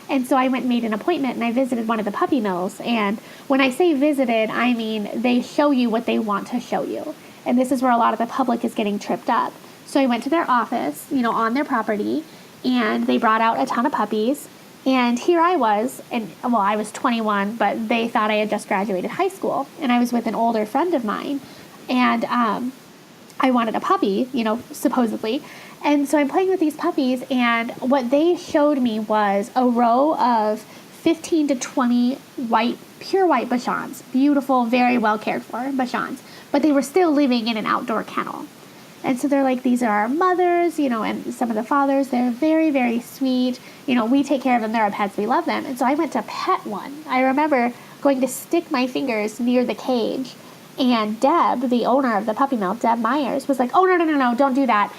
And so I went and made an appointment, and I visited one of the puppy mills. And when I say visited, I mean they show you what they want to show you. And this is where a lot of the public is getting tripped up. So I went to their office, on their property, and they brought out a ton of puppies. And here I was, I was 21, but they thought I had just graduated high school. And I was with an older friend of mine. And I wanted a puppy, supposedly. And so I'm playing with these puppies, and what they showed me was a row of 15 to 20 pure white Bichons. Beautiful, very well cared for Bichons. But they were still living in an outdoor kennel. And so they're like, these are our mothers, and some of the fathers, they're very, very sweet. We take care of them. They're our pets. We love them. And so I went to pet one. I remember going to stick my fingers near the cage. And Deb, the owner of the puppy mill, Deb Myers, was like, oh, no, don't do that.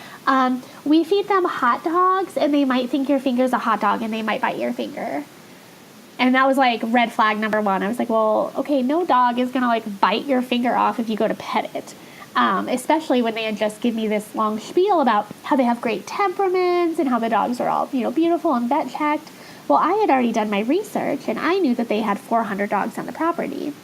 We feed them hot dogs, and they might think your finger's a hot dog, and they might bite your finger. And that was like red flag number one. I was like, well, okay, no dog is going to bite your finger off if you go to pet it. Especially when they had just given me this long spiel about how they have great temperaments and how the dogs are all, beautiful and vet checked. Well, I had already done my research, and I knew that they had 400 dogs on the property.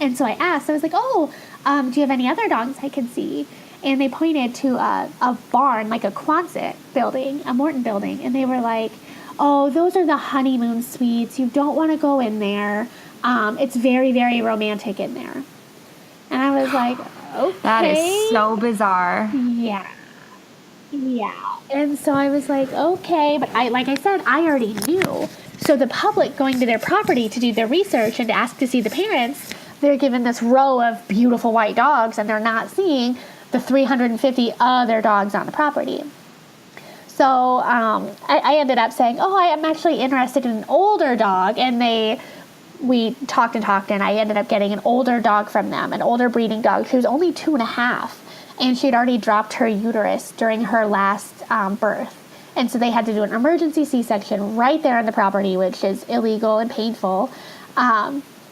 And so I asked, I was like, do you have any other dogs I could see? And they pointed to a barn, like a Quonset building, a Morton building. And they were like, oh, those are the honeymoon suites. You don't want to go in there. It's very, very romantic in there. And I was like, okay. That is so bizarre. Yeah. And so I was like, okay. But like I said, I already knew. So the public going to their property to do their research and to ask to see the parents, they're given this row of beautiful white dogs, and they're not seeing the 350 other dogs on the property. So I ended up saying, I am actually interested in an older dog. And we talked, and I ended up getting an older dog from them, an older breeding dog. She was only 2.5, and she'd already dropped her uterus during her last birth. And so they had to do an emergency C-section right there on the property, which is illegal and painful.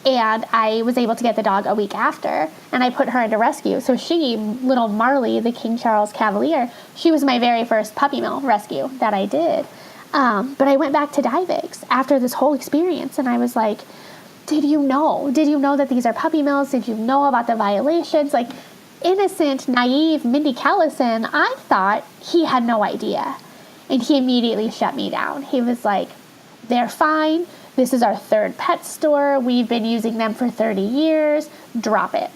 And I was able to get the dog a week after, and I put her into rescue. So she, little Marley, the King Charles Cavalier, she was my very first puppy mill rescue that I did. But I went back to Divex after this whole experience, and I was like, did you know that these are puppy mills? Did you know about the violations? Like, innocent, naive Mindi Callison, I thought he had no idea. And he immediately shut me down. He was like, they're fine. This is our third pet store. We've been using them for 30 years. Drop it.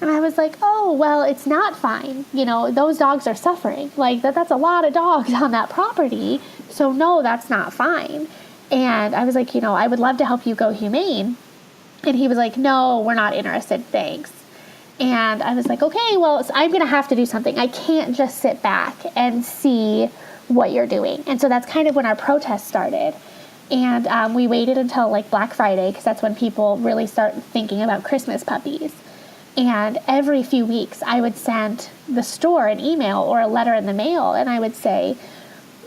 And I was like, oh, well, it's not fine. Those dogs are suffering. That's a lot of dogs on that property. So no, that's not fine. And I was like, I would love to help you go humane. And he was like, no, we're not interested. Thanks. And I was like, okay, well, I'm going to have to do something. I can't just sit back and see what you're doing. And so that's kind of when our protest started. And we waited until Black Friday, because that's when people really start thinking about Christmas puppies. And every few weeks I would send the store an email or a letter in the mail, and I would say,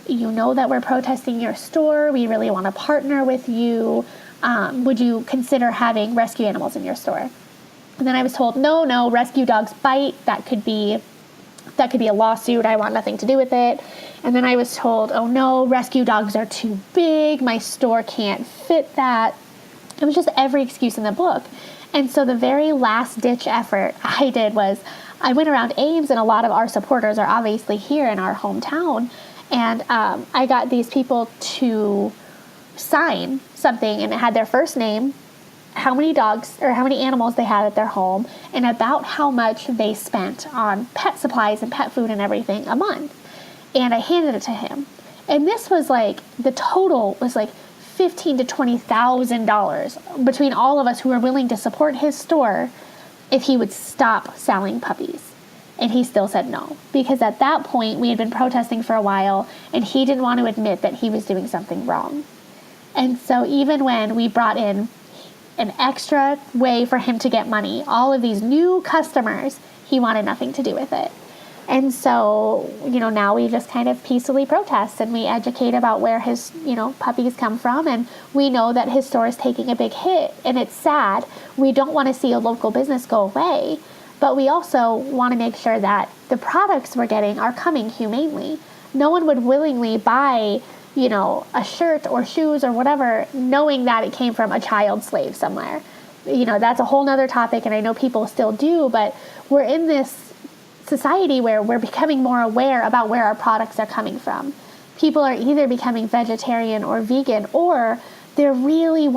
you know that we're protesting your store. We really want to partner with you. Would you consider having rescue animals in your store? And then I was told, no, rescue dogs bite. That could be a lawsuit. I want nothing to do with it. And then I was told, oh no, rescue dogs are too big. My store can't fit that. It was just every excuse in the book. And so the very last ditch effort I did was I went around Ames, and a lot of our supporters are obviously here in our hometown. And I got these people to sign something, and it had their first name, how many dogs or how many animals they had at their home, and about how much they spent on pet supplies and pet food and everything a month. And I handed it to him. And this was like, the total was like $15,000 to $20,000 between all of us who were willing to support his store if he would stop selling puppies. And he still said no, because at that point we had been protesting for a while, and he didn't want to admit that he was doing something wrong. And so even when we brought in an extra way for him to get money, all of these new customers, he wanted nothing to do with it. And so, now we just kind of peacefully protest, and we educate about where his, puppies come from. And we know that his store is taking a big hit, and it's sad. We don't want to see a local business go away, but we also want to make sure that the products we're getting are coming humanely. No one would willingly buy, a shirt or shoes or whatever, knowing that it came from a child slave somewhere. That's a whole nother topic, and I know people still do, but we're in this society where we're becoming more aware about where our products are coming from. People are either becoming vegetarian or vegan, or they're really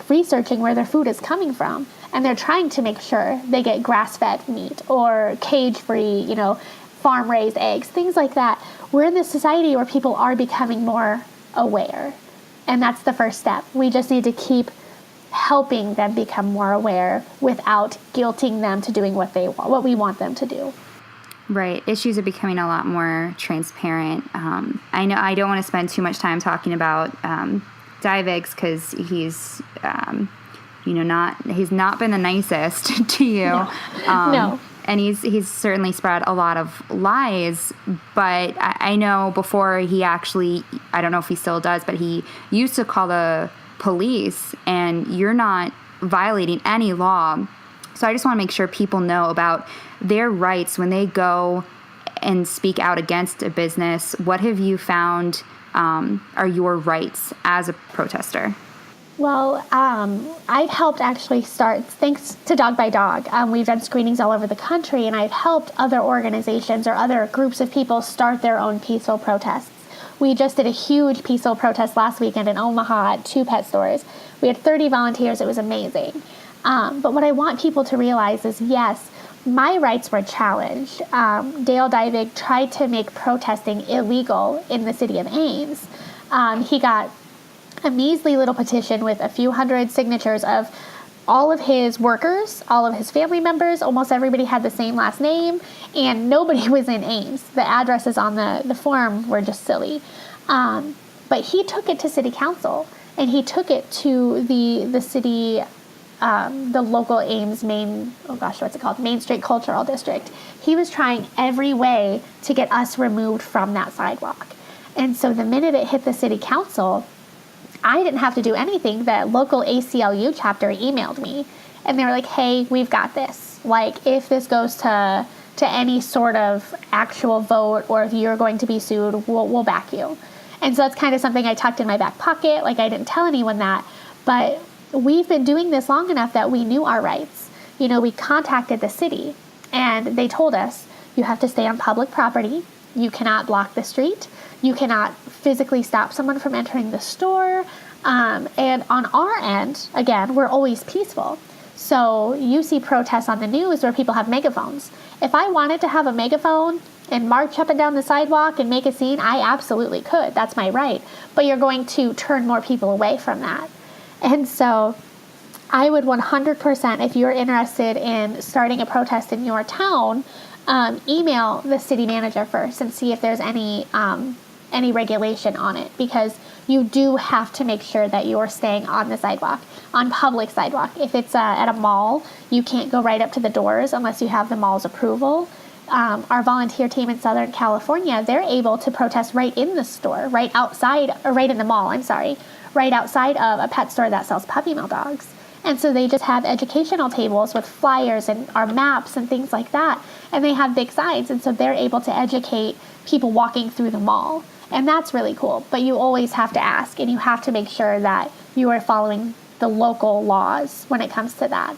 researching where their food is coming from, and they're trying to make sure they get grass-fed meat or cage-free, farm-raised eggs, things like that. We're in this society where people are becoming more aware, and that's the first step. We just need to keep helping them become more aware without guilting them to doing what we want them to do. Right. Issues are becoming a lot more transparent. I know I don't want to spend too much time talking about Divix, because he's, he's not been the nicest to you. No. No. And he's certainly spread a lot of lies. But I know before he actually, I don't know if he still does, but he used to call the police, and you're not violating any law. So I just want to make sure people know about their rights when they go and speak out against a business. What have you found are your rights as a protester? Well, I've helped actually start, thanks to Dog by Dog, we've done screenings all over the country, and I've helped other organizations or other groups of people start their own peaceful protests. We just did a huge peaceful protest last weekend in Omaha at 2 pet stores. We had 30 volunteers. It was amazing. But what I want people to realize is, yes, my rights were challenged. Dale Divig tried to make protesting illegal in the city of Ames. He got a measly little petition with a few hundred signatures of all of his workers, all of his family members. Almost everybody had the same last name, and nobody was in Ames. The addresses on the form were just silly. But he took it to city council, and he took it to the city, the local Ames Main Street Cultural District. He was trying every way to get us removed from that sidewalk. And so the minute it hit the city council, I didn't have to do anything. The local ACLU chapter emailed me, and they were like, hey, we've got this. Like, if this goes to any sort of actual vote, or if you're going to be sued, we'll back you. And so that's kind of something I tucked in my back pocket. Like, I didn't tell anyone that, but we've been doing this long enough that we knew our rights. We contacted the city, and they told us, you have to stay on public property. You cannot block the street. You cannot physically stop someone from entering the store. And on our end, again, we're always peaceful. So you see protests on the news where people have megaphones. If I wanted to have a megaphone and march up and down the sidewalk and make a scene, I absolutely could. That's my right. But you're going to turn more people away from that. And so I would 100%, if you're interested in starting a protest in your town, email the city manager first and see if there's any regulation on it, because you do have to make sure that you're staying on the sidewalk, on public sidewalk. If it's at a mall, you can't go right up to the doors unless you have the mall's approval. Our volunteer team in Southern California, they're able to protest right in the store, right in the mall, right outside of a pet store that sells puppy mill dogs. And so they just have educational tables with flyers and our maps and things like that. And they have big signs. And so they're able to educate people walking through the mall. And that's really cool. But you always have to ask, and you have to make sure that you are following the local laws when it comes to that.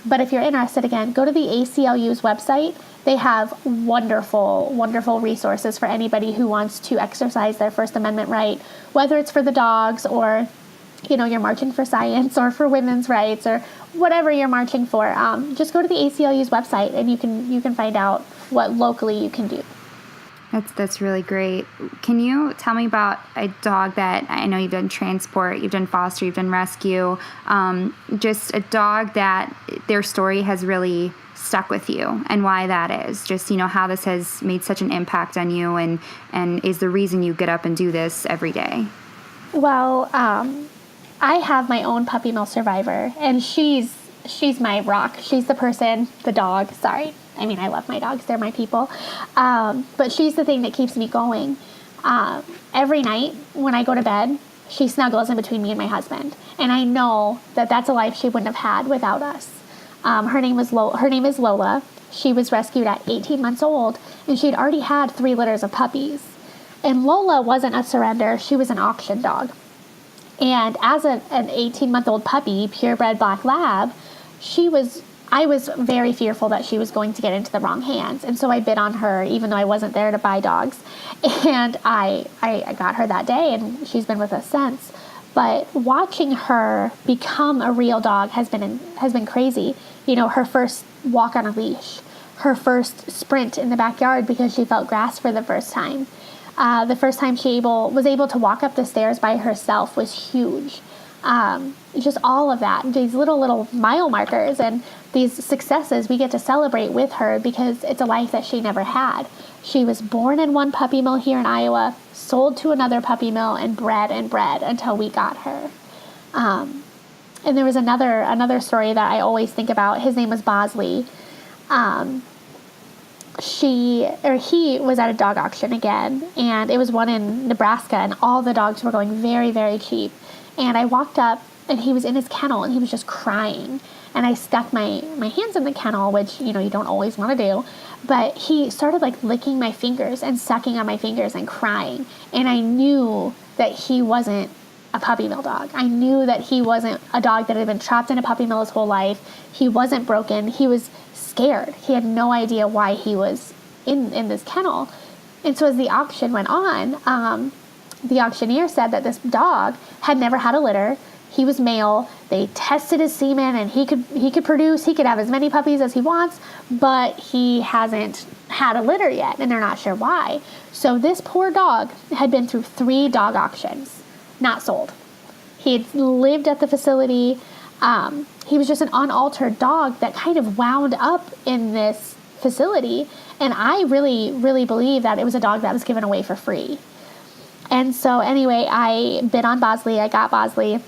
But if you're interested, again, go to the ACLU's website. They have wonderful, wonderful resources for anybody who wants to exercise their First Amendment right, whether it's for the dogs or, you're marching for science or for women's rights or whatever you're marching for. Just go to the ACLU's website and you can find out what locally you can do. That's really great. Can you tell me about a dog that, I know you've done transport, you've done foster, you've done rescue, just a dog that their story has really stuck with you and why that is? Just, how this has made such an impact on you and is the reason you get up and do this every day? Well, I have my own puppy mill survivor, and she's my rock. She's the dog, sorry. I mean, I love my dogs. They're my people. But she's the thing that keeps me going. Every night when I go to bed, she snuggles in between me and my husband. And I know that that's a life she wouldn't have had without us. Her name is Lola. She was rescued at 18 months old, and she'd already had 3 litters of puppies. And Lola wasn't a surrender. She was an auction dog. And as an 18-month-old puppy, purebred black lab, I was very fearful that she was going to get into the wrong hands. And so I bid on her, even though I wasn't there to buy dogs. And I got her that day, and she's been with us since. But watching her become a real dog has been crazy. Her first walk on a leash, her first sprint in the backyard because she felt grass for the first time. The first time she was able to walk up the stairs by herself was huge. Just all of that, these little mile markers and these successes we get to celebrate with her because it's a life that she never had. She was born in one puppy mill here in Iowa, sold to another puppy mill, and bred until we got her. And there was another story that I always think about. His name was Bosley. He was at a dog auction again, and it was one in Nebraska, and all the dogs were going very, very cheap. And I walked up, and he was in his kennel, and he was just crying. And I stuck my hands in the kennel, which, you don't always want to do. But he started, licking my fingers and sucking on my fingers and crying. And I knew that he wasn't a puppy mill dog. I knew that he wasn't a dog that had been trapped in a puppy mill his whole life. He wasn't broken. He was scared. He had no idea why he was in this kennel. And so as the auction went on, the auctioneer said that this dog had never had a litter. He was male. They tested his semen, and he could produce. He could have as many puppies as he wants, but he hasn't had a litter yet, and they're not sure why. So this poor dog had been through 3 dog auctions, not sold. He had lived at the facility. He was just an unaltered dog that kind of wound up in this facility, and I really, really believe that it was a dog that was given away for free. And so anyway, I bid on Bosley. I got Bosley.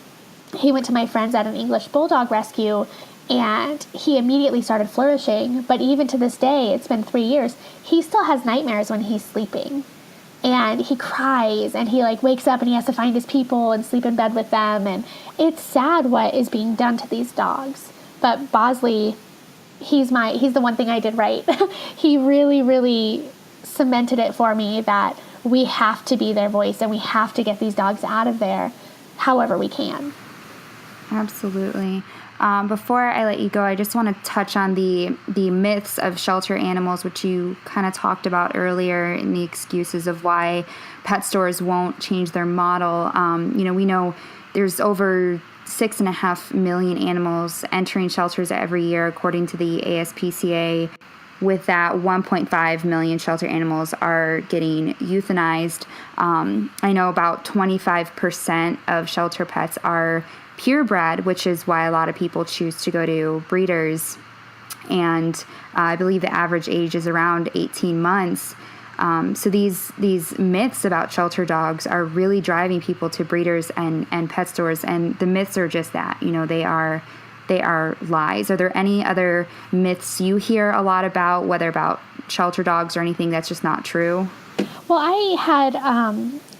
He went to my friends at an English Bulldog rescue, and he immediately started flourishing. But even to this day, it's been 3 years, he still has nightmares when he's sleeping. And he cries, and he wakes up and he has to find his people and sleep in bed with them. And it's sad what is being done to these dogs. But Bosley, he's the one thing I did right. He really, really cemented it for me that we have to be their voice and we have to get these dogs out of there however we can. Absolutely. Before I let you go, I just want to touch on the myths of shelter animals, which you kind of talked about earlier, and the excuses of why pet stores won't change their model. We know there's over 6.5 million animals entering shelters every year, according to the ASPCA. With that, 1.5 million shelter animals are getting euthanized. I know about 25% of shelter pets are purebred, which is why a lot of people choose to go to breeders. And I believe the average age is around 18 months. So these myths about shelter dogs are really driving people to breeders and pet stores. And the myths are just that, they are lies. Are there any other myths you hear a lot about, whether about shelter dogs or anything that's just not true? Well,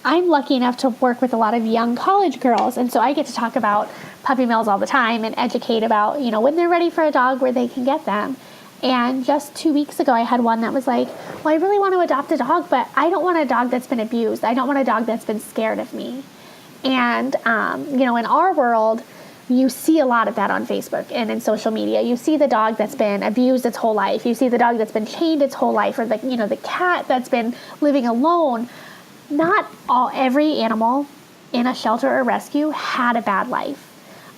I'm lucky enough to work with a lot of young college girls, and so I get to talk about puppy mills all the time and educate about, when they're ready for a dog, where they can get them. And just 2 weeks ago, I had one that was like, well, I really want to adopt a dog, but I don't want a dog that's been abused. I don't want a dog that's been scared of me. And, in our world, you see a lot of that on Facebook and in social media. You see the dog that's been abused its whole life. You see the dog that's been chained its whole life, or the cat that's been living alone. Not every animal in a shelter or rescue had a bad life.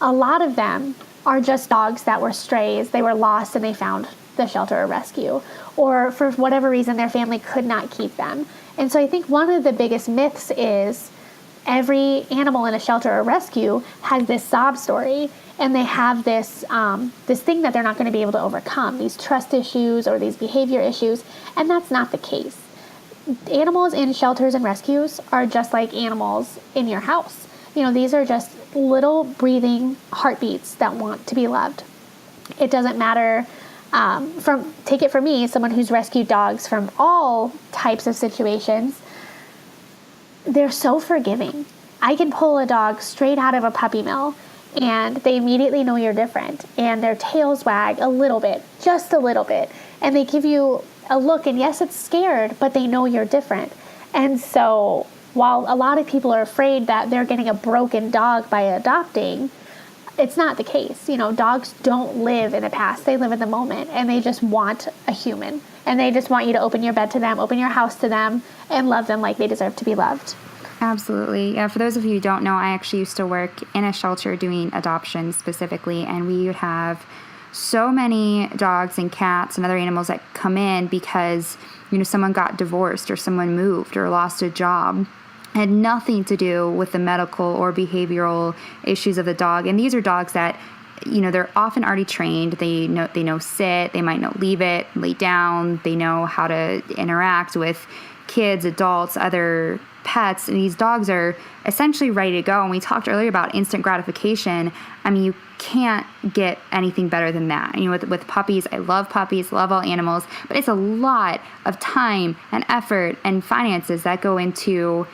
A lot of them are just dogs that were strays. They were lost and they found the shelter or rescue, or for whatever reason their family could not keep them. And so I think one of the biggest myths is every animal in a shelter or rescue has this sob story, and they have this thing that they're not going to be able to overcome, these trust issues or these behavior issues, and that's not the case. Animals in shelters and rescues are just like animals in your house. These are just little breathing heartbeats that want to be loved. It doesn't matter. Take it from me, someone who's rescued dogs from all types of situations. They're so forgiving. I can pull a dog straight out of a puppy mill and they immediately know you're different, and their tails wag a little bit, just a little bit, and they give you a look, and yes, it's scared, but they know you're different. And so while a lot of people are afraid that they're getting a broken dog by adopting, it's not the case. Dogs don't live in the past. They live in the moment, and they just want a human. And they just want you to open your bed to them, open your house to them, and love them like they deserve to be loved. Absolutely. Yeah, for those of you who don't know, I actually used to work in a shelter doing adoptions specifically, and we would have so many dogs and cats and other animals that come in because, someone got divorced or someone moved or lost a job. It had nothing to do with the medical or behavioral issues of the dog. And these are dogs that, they're often already trained. They know sit, they might know leave it, lay down. They know how to interact with kids, adults, other pets. And these dogs are essentially ready to go. And we talked earlier about instant gratification. I mean, you can't get anything better than that. With puppies, I love puppies, love all animals, but it's a lot of time and effort and finances that go into,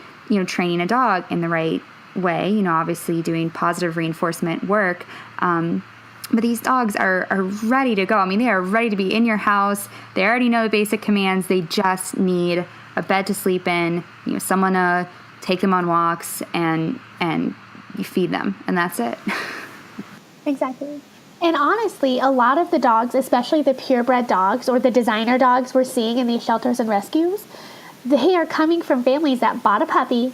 training a dog in the right way, obviously doing positive reinforcement work. But these dogs are ready to go. I mean, they are ready to be in your house. They already know the basic commands. They just need a bed to sleep in, someone to take them on walks, and you feed them, and that's it. Exactly. And honestly, a lot of the dogs, especially the purebred dogs or the designer dogs we're seeing in these shelters and rescues, they are coming from families that bought a puppy.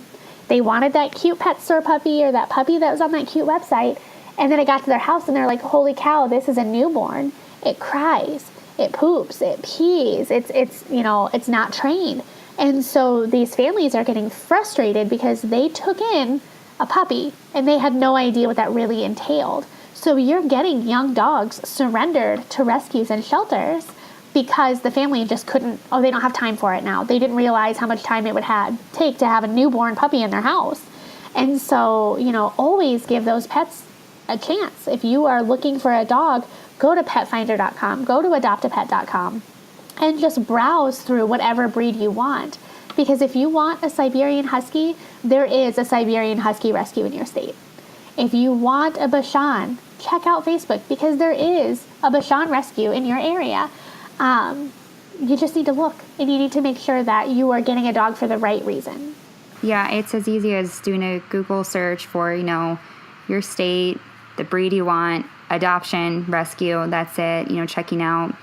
They wanted that cute pet store puppy or that puppy that was on that cute website. And then it got to their house and they're like, holy cow, this is a newborn. It cries, it poops, it pees. It's not trained. And so these families are getting frustrated because they took in a puppy and they had no idea what that really entailed. So you're getting young dogs surrendered to rescues and shelters because the family just couldn't, they don't have time for it now. They didn't realize how much time it would take to have a newborn puppy in their house. And so, always give those pets a chance. If you are looking for a dog, go to petfinder.com, go to adoptapet.com, and just browse through whatever breed you want. Because if you want a Siberian Husky, there is a Siberian Husky rescue in your state. If you want a Bashan, check out Facebook because there is a Bashan rescue in your area. You just need to look, and you need to make sure that you are getting a dog for the right reason. Yeah, it's as easy as doing a Google search for, your state, the breed you want, adoption, rescue, that's it. Checking out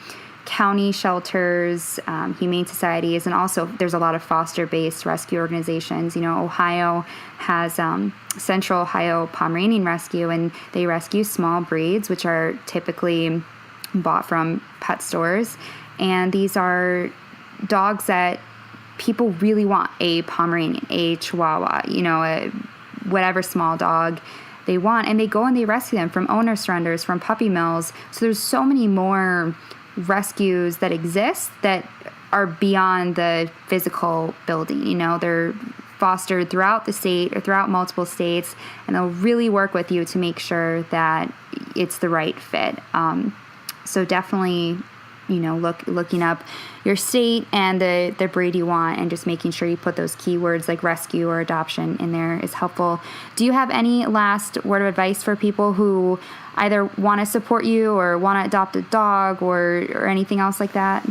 county shelters, humane societies, and also there's a lot of foster-based rescue organizations. Ohio has Central Ohio Pomeranian Rescue, and they rescue small breeds, which are typically bought from pet stores. And these are dogs that people really want, a Pomeranian, a Chihuahua, whatever small dog they want. And they go and they rescue them from owner surrenders, from puppy mills. So there's so many more rescues that exist that are beyond the physical building. They're fostered throughout the state or throughout multiple states, and they'll really work with you to make sure that it's the right fit. So definitely, looking up your state and the breed you want, and just making sure you put those keywords like rescue or adoption in there is helpful. Do you have any last word of advice for people who either want to support you or want to adopt a dog or anything else like that?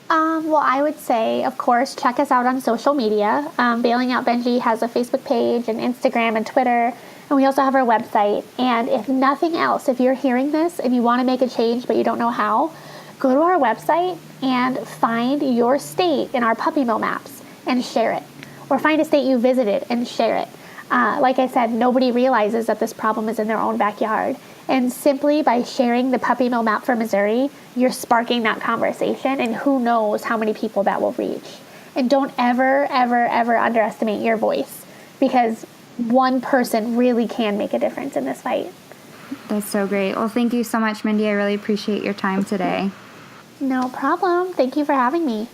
Well, I would say, of course, check us out on social media. Bailing Out Benji has a Facebook page and Instagram and Twitter, and we also have our website. And if nothing else, if you're hearing this and you want to make a change but you don't know how, go to our website and find your state in our puppy mill maps and share it. Or find a state you visited and share it. Like I said, nobody realizes that this problem is in their own backyard. And simply by sharing the puppy mill map for Missouri, you're sparking that conversation, and who knows how many people that will reach. And don't ever, ever, ever underestimate your voice, because one person really can make a difference in this fight. That's so great. Well, thank you so much, Mindi. I really appreciate your time today. No problem. Thank you for having me.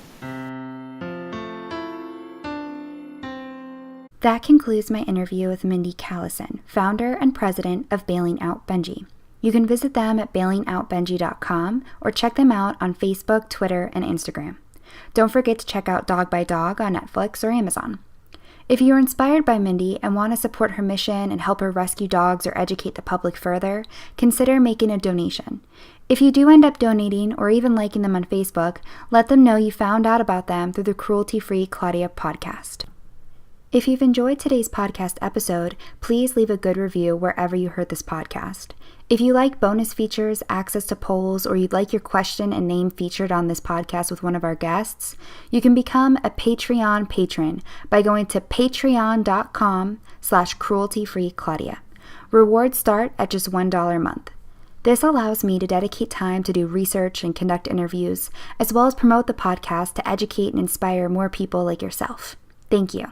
That concludes my interview with Mindi Callison, founder and president of Bailing Out Benji. You can visit them at bailingoutbenji.com or check them out on Facebook, Twitter, and Instagram. Don't forget to check out Dog by Dog on Netflix or Amazon. If you are inspired by Mindi and want to support her mission and help her rescue dogs or educate the public further, consider making a donation. If you do end up donating or even liking them on Facebook, let them know you found out about them through the Cruelty-Free Claudia podcast. If you've enjoyed today's podcast episode, please leave a good review wherever you heard this podcast. If you like bonus features, access to polls, or you'd like your question and name featured on this podcast with one of our guests, you can become a Patreon patron by going to patreon.com/crueltyfreeclaudia. Rewards start at just $1 a month. This allows me to dedicate time to do research and conduct interviews, as well as promote the podcast to educate and inspire more people like yourself. Thank you.